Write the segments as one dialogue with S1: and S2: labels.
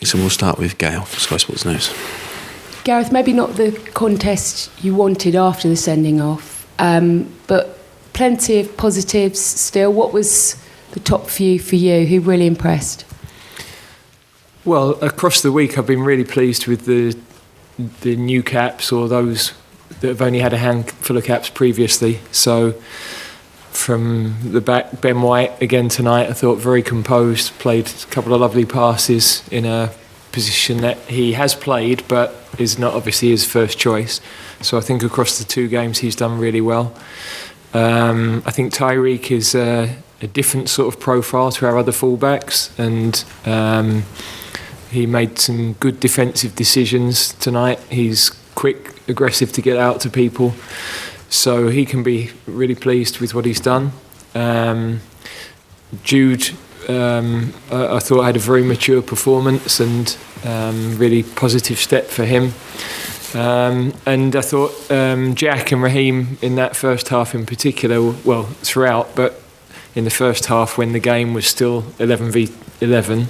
S1: So we'll start with Gail for Sky Sports News.
S2: Gareth, maybe not the contest you wanted after the sending off, but plenty of positives still. What was the top few for you? Who really impressed?
S3: Well, across the week I've been really pleased with the new caps, or those that have only had a handful of caps previously. So from the back, Ben White again tonight, I thought very composed, played a couple of lovely passes in a position that he has played but is not obviously his first choice. So I think across the two games he's done really well. I think Tyreek is a different sort of profile to our other fullbacks, and he made some good defensive decisions tonight. He's quick, aggressive to get out to people, so he can be really pleased with what he's done. Jude, I thought had a very mature performance and really positive step for him. And I thought Jack and Raheem in that first half in particular, well, throughout, but in the first half when the game was still 11v11,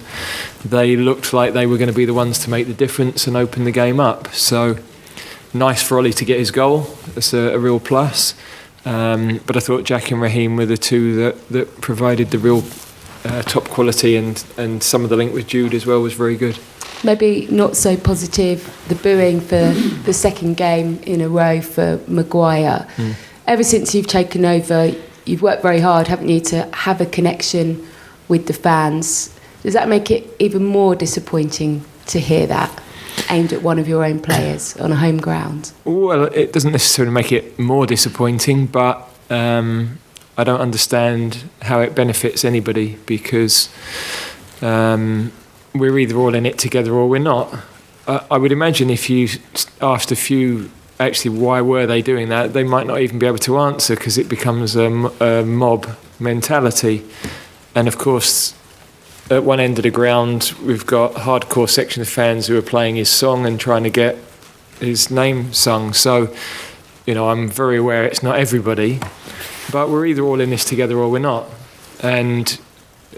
S3: they looked like they were going to be the ones to make the difference and open the game up. So nice for Ollie to get his goal. That's a real plus. But I thought Jack and Raheem were the two that provided the real top quality, and some of the link with Jude as well was very good.
S2: Maybe not so positive, the booing for the second game in a row for Maguire. Ever since you've taken over, you've worked very hard, haven't you, to have a connection with the fans. Does that make it even more disappointing to hear that aimed at one of your own players on a home ground?
S3: Well, it doesn't necessarily make it more disappointing, but I don't understand how it benefits anybody, because we're either all in it together or we're not. I would imagine if you asked a few actually why were they doing that, they might not even be able to answer, because it becomes a mob mentality. And of course, at one end of the ground, we've got a hardcore section of fans who are playing his song and trying to get his name sung. So, I'm very aware it's not everybody, but we're either all in this together or we're not. And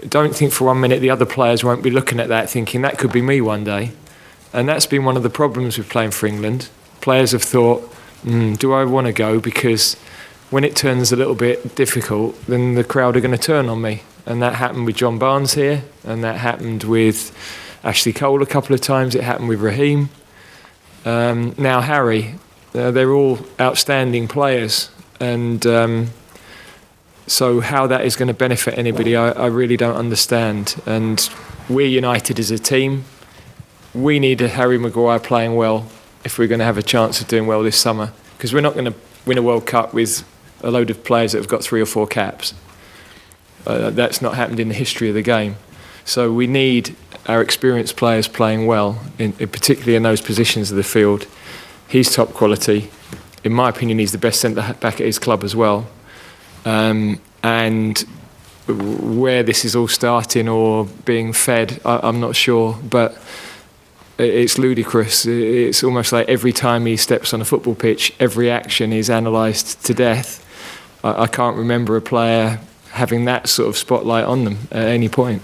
S3: don't think for 1 minute the other players won't be looking at that thinking that could be me one day. And that's been one of the problems with playing for England. Players have thought, do I want to go? Because when it turns a little bit difficult, then the crowd are going to turn on me. And that happened with John Barnes here, and that happened with Ashley Cole a couple of times. It happened with Raheem. Now Harry. They're all outstanding players. And so how that is going to benefit anybody, I really don't understand. And we're united as a team. We need a Harry Maguire playing well if we're going to have a chance of doing well this summer, because we're not going to win a World Cup with a load of players that have got 3 or 4 caps. That's not happened in the history of the game. So we need our experienced players playing well, particularly in those positions of the field. He's top quality. In my opinion, he's the best centre-back at his club as well. And where this is all starting or being fed, I'm not sure, but it's ludicrous. It's almost like every time he steps on a football pitch, every action is analysed to death. I can't remember a player having that sort of spotlight on them at any point.